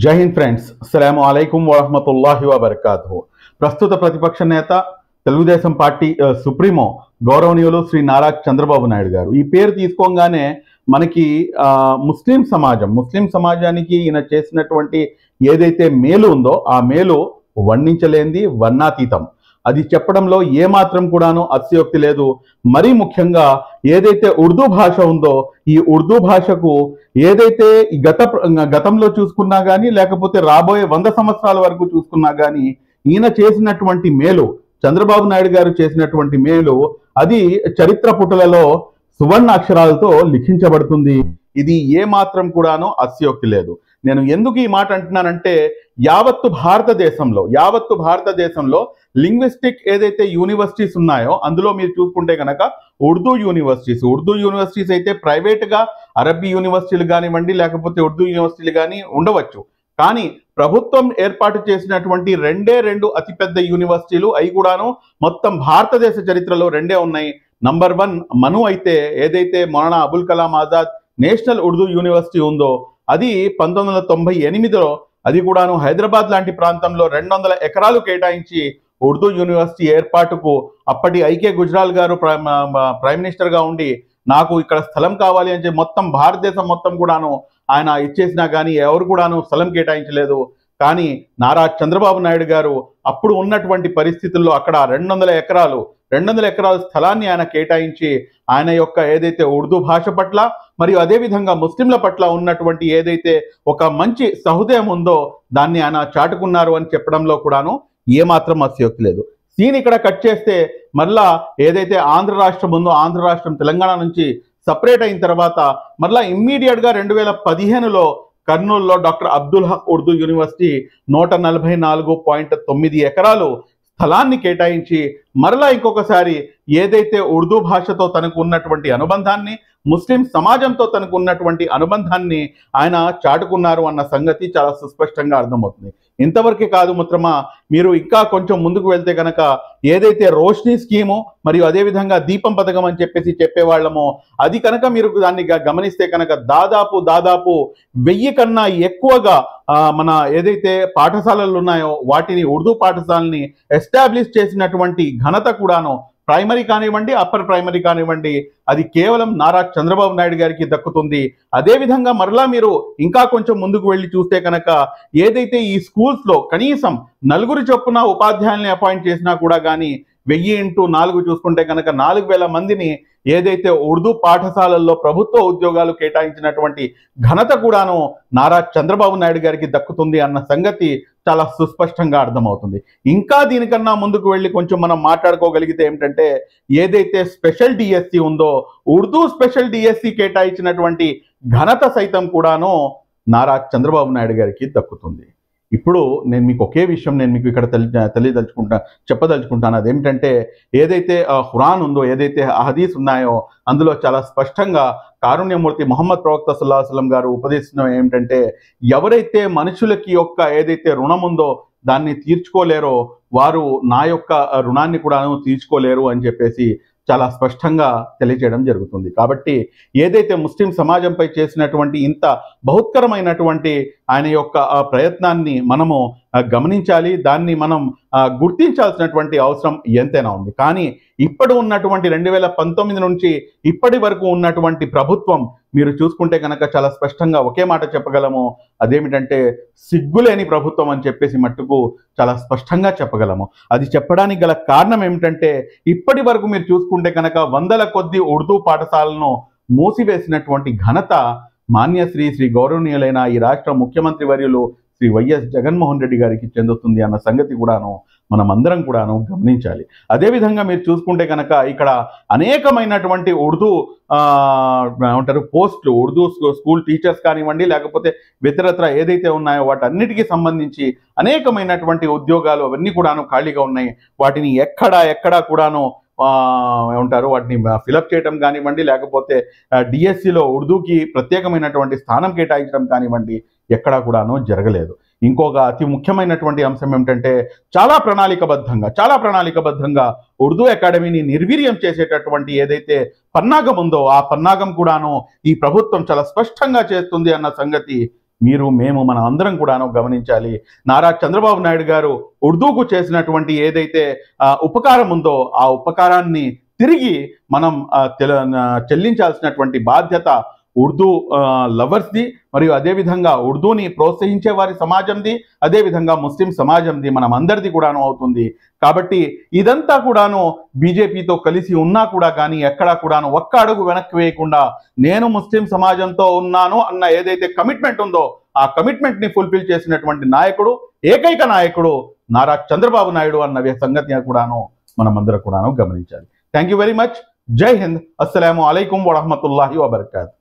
జై హింద్ ఫ్రెండ్స్, అస్సలాము అలైకుం వరహమతుల్లాహి వబర్కాతుహు. ప్రస్తుత ప్రతిపక్ష నేత తెలుగుదేశం పార్టీ సుప్రీమో గౌరవనీయులు శ్రీ నారా చంద్రబాబు నాయుడు గారు. ఈ పేరు తీసుకోగానే మనకి ముస్లిం సమాజానికి ఈయన చేసినటువంటి ఏదైతే మేలు ఉందో ఆ మేలు వర్ణించలేనిది, వర్ణాతీతం. అది చెప్పడంలో ఏమాత్రం కూడాను అతిశయోక్తి లేదు. మరీ ముఖ్యంగా ఏదైతే ఉర్దూ భాష ఉందో ఈ ఉర్దూ భాషకు ఏదైతే గతంలో చూసుకున్నా కానీ లేకపోతే రాబోయే 100 సంవత్సరాల వరకు చూసుకున్నా కానీ ఈయన చేసినటువంటి మేలు, చంద్రబాబు నాయుడు గారు చేసినటువంటి మేలు అది చరిత్ర పుటలలో సువర్ణ అక్షరాలతో లిఖించబడుతుంది. ఇది ఏమాత్రం కూడాను అతిశయోక్తి లేదు. నేను ఎందుకు ఈ మాట అంటున్నానంటే యావత్తు భారతదేశంలో లింగ్విస్టిక్ ఏదైతే యూనివర్సిటీస్ ఉన్నాయో అందులో మీరు చూసుకుంటే కనుక ఉర్దూ యూనివర్సిటీస్ అయితే ప్రైవేట్గా అరబ్బీ యూనివర్సిటీలు కానివ్వండి లేకపోతే ఉర్దూ యూనివర్సిటీలు కానీ ఉండవచ్చు. కానీ ప్రభుత్వం ఏర్పాటు చేసినటువంటి రెండు అతిపెద్ద యూనివర్సిటీలు అవి కూడాను మొత్తం భారతదేశ చరిత్రలో రెండే ఉన్నాయి. నంబర్ 1 మను అయితే ఏదైతే మౌలానా అబుల్ కలాం ఆజాద్ నేషనల్ ఉర్దూ యూనివర్సిటీ ఉందో అది 1998లో అది కూడాను హైదరాబాద్ లాంటి ప్రాంతంలో 200 ఎకరాలు కేటాయించి ఉర్దూ యూనివర్సిటీ ఏర్పాటుకు అప్పటి ఐకే గుజరాల్ గారు ప్రైమ్ మినిస్టర్గా ఉండి నాకు ఇక్కడ స్థలం కావాలి అని చెప్పి మొత్తం భారతదేశం మొత్తం కూడాను ఆయన ఇచ్చేసినా కానీ ఎవరు కూడాను స్థలం కేటాయించలేదు. కానీ నారా చంద్రబాబు నాయుడు గారు అప్పుడు ఉన్నటువంటి పరిస్థితుల్లో అక్కడ 200 ఎకరాల స్థలాన్ని ఆయన కేటాయించి ఆయన యొక్క ఏదైతే ఉర్దూ భాష పట్ల మరియు అదేవిధంగా ముస్లింల పట్ల ఉన్నటువంటి ఏదైతే ఒక మంచి సహృదయం ఉందో దాన్ని ఆయన చాటుకున్నారు అని చెప్పడంలో కూడాను ఏమాత్రం అతిశయోక్తి లేదు. సీన్ ఇక్కడ కట్ చేస్తే మళ్ళా ఏదైతే ఆంధ్ర రాష్ట్రం ఉందో ఆంధ్ర రాష్ట్రం తెలంగాణ నుంచి సపరేట్ అయిన తర్వాత మళ్ళా ఇమ్మీడియట్గా 2015లో కర్నూలులో డాక్టర్ అబ్దుల్ హక్ ఉర్దూ యూనివర్సిటీ 144.9 ఎకరాలు స్థలాన్ని కేటాయించి మరలా ఇంకొకసారి ఏదైతే ఉర్దూ భాషతో తనకు ఉన్నటువంటి అనుబంధాన్ని, ముస్లిం సమాజంతో తనకు ఉన్నటువంటి అనుబంధాన్ని ఆయన చాటుకున్నారు అన్న సంగతి చాలా సుస్పష్టంగా అర్థమవుతుంది. ఇంతవరకే కాదు మిత్రమా, మీరు ఇంకా కొంచెం ముందుకు వెళ్తే కనుక ఏదైతే రోష్నీ స్కీము మరియు అదేవిధంగా దీపం పథకం అని చెప్పేవాళ్ళమో అది కనుక మీరు దాన్ని గమనిస్తే కనుక దాదాపు 1000 కన్నా ఎక్కువగా మన ఏదైతే పాఠశాలలు ఉన్నాయో వాటిని ఉర్దూ పాఠశాలని ఎస్టాబ్లిష్ చేసినటువంటి ఘనత కూడాను ప్రైమరీ కానివ్వండి అప్పర్ ప్రైమరీ కానివ్వండి అది కేవలం నారా చంద్రబాబు నాయుడు గారికి దక్కుతుంది. అదేవిధంగా మరలా మీరు ఇంకా కొంచెం ముందుకు వెళ్ళి చూస్తే కనుక ఏదైతే ఈ స్కూల్స్లో కనీసం 4 చొప్పున ఉపాధ్యాయుల్ని అపాయింట్ చేసినా కూడా కానీ 1000x4 చూసుకుంటే కనుక 4000 మందిని ఏదైతే ఉర్దూ పాఠశాలల్లో ప్రభుత్వ ఉద్యోగాలు కేటాయించినటువంటి ఘనత కూడాను నారా చంద్రబాబు నాయుడు గారికి దక్కుతుంది అన్న సంగతి చాలా సుస్పష్టంగా అర్థమవుతుంది. ఇంకా దీనికన్నా ముందుకు వెళ్ళి కొంచెం మనం మాట్లాడుకోగలిగితే ఏమిటంటే ఏదైతే స్పెషల్ డిఎస్సి ఉందో ఉర్దూ స్పెషల్ డిఎస్సి కేటాయించినటువంటి ఘనత సైతం కూడాను నారా చంద్రబాబు నాయుడు గారికి దక్కుతుంది. ఇప్పుడు నేను మీకు ఒకే విషయం ఇక్కడ చెప్పదలుచుకుంటాను. అదేమిటంటే ఏదైతే ఖురాన్ ఉందో ఏదైతే హదీస్ ఉన్నాయో అందులో చాలా స్పష్టంగా కారుణ్యమూర్తి ముహమ్మద్ ప్రవక్త సల్లల్లాహు అలైహి వసల్లం గారు ఉపదేశించడం ఏమిటంటే ఎవరైతే మనుషులకి యొక్క ఏదైతే రుణం ఉందో దాన్ని తీర్చుకోలేరో వారు నా యొక్క రుణాన్ని కూడాను తీర్చుకోలేరు అని చెప్పేసి చాలా స్పష్టంగా తెలియజేయడం జరుగుతుంది. కాబట్టి ఏదైతే ముస్లిం సమాజంపై చేసినటువంటి ఇంత బహుత్కరమైనటువంటి ఆయన యొక్క ప్రయత్నాన్ని మనము గమనించాలి, దాన్ని మనం గుర్తించాల్సినటువంటి అవసరం ఎంతైనా ఉంది. కానీ ఇప్పుడు ఉన్నటువంటి 2019 నుంచి ఇప్పటి వరకు ఉన్నటువంటి ప్రభుత్వం మీరు చూసుకుంటే కనుక చాలా స్పష్టంగా ఒకే మాట చెప్పగలము, అదేమిటంటే సిగ్గులేని ప్రభుత్వం అని చెప్పేసి మట్టుకు చాలా స్పష్టంగా చెప్పగలము. అది చెప్పడానికి గల కారణం ఏమిటంటే ఇప్పటి వరకు మీరు చూసుకుంటే కనుక 100ల కొద్ది ఉర్దూ పాఠశాలను మూసివేసినటువంటి ఘనత శ్రీ గౌరవనీయులైన ఈ రాష్ట్ర ముఖ్యమంత్రి వర్యులు శ్రీ వైఎస్ జగన్మోహన్ రెడ్డి గారికి చెందుతుంది అన్న సంగతి కూడాను మనం అందరం కూడాను గమనించాలి. అదేవిధంగా మీరు చూసుకుంటే కనుక ఇక్కడ అనేకమైనటువంటి ఉర్దూ పోస్టులు ఉర్దూ స్కూల్ టీచర్స్ కానివ్వండి లేకపోతే ఇతరత్ర ఏదైతే ఉన్నాయో వాటన్నిటికీ సంబంధించి అనేకమైనటువంటి ఉద్యోగాలు అవన్నీ కూడాను ఖాళీగా ఉన్నాయి. వాటిని ఎక్కడా కూడాను వాటిని ఫిలప్ చేయడం కానివ్వండి లేకపోతే డిఎస్సిలో ఉర్దూకి ప్రత్యేకమైనటువంటి స్థానం కేటాయించడం కానివ్వండి ఎక్కడా కూడాను జరగలేదు. ఇంకొక అతి ముఖ్యమైనటువంటి అంశం ఏమిటంటే చాలా ప్రణాళికబద్ధంగా ఉర్దూ అకాడమీని నిర్వీర్యం చేసేటటువంటి ఏదైతే పన్నాగం ఉందో ఆ పన్నాగం కూడాను ఈ ప్రభుత్వం చాలా స్పష్టంగా చేస్తుంది అన్న సంగతి మేము మనం అందరం కూడాను గమనించాలి. నారా చంద్రబాబు నాయుడు గారు ఉర్దూకు చేసినటువంటి ఏదైతే ఉపకారం ఉందో ఆ ఉపకారాన్ని తిరిగి మనం చెల్లించాల్సినటువంటి బాధ్యత ఉర్దూ లవర్స్ది, మరియు అదేవిధంగా ఉర్దూని ప్రోత్సహించే వారి సమాజంది, అదేవిధంగా ముస్లిం సమాజంది, మనం అందరిది కూడాను అవుతుంది. కాబట్టి ఇదంతా కూడాను బీజేపీతో కలిసి ఉన్నా కూడా కానీ ఎక్కడా కూడాను ఒక్క అడుగు వెనక్కి వేయకుండా నేను ముస్లిం సమాజంతో ఉన్నాను అన్న ఏదైతే కమిట్మెంట్ ఉందో ఆ కమిట్మెంట్ని ఫుల్ఫిల్ చేసినటువంటి నాయకుడు, ఏకైక నాయకుడు నారా చంద్రబాబు నాయుడు అన్న సంగతిని కూడాను మనమందరం కూడాను గమనించాలి. Thank you very much. జై హింద్. అస్సలాము అలైకుం వరహమతుల్లాహి వబర్కాతు.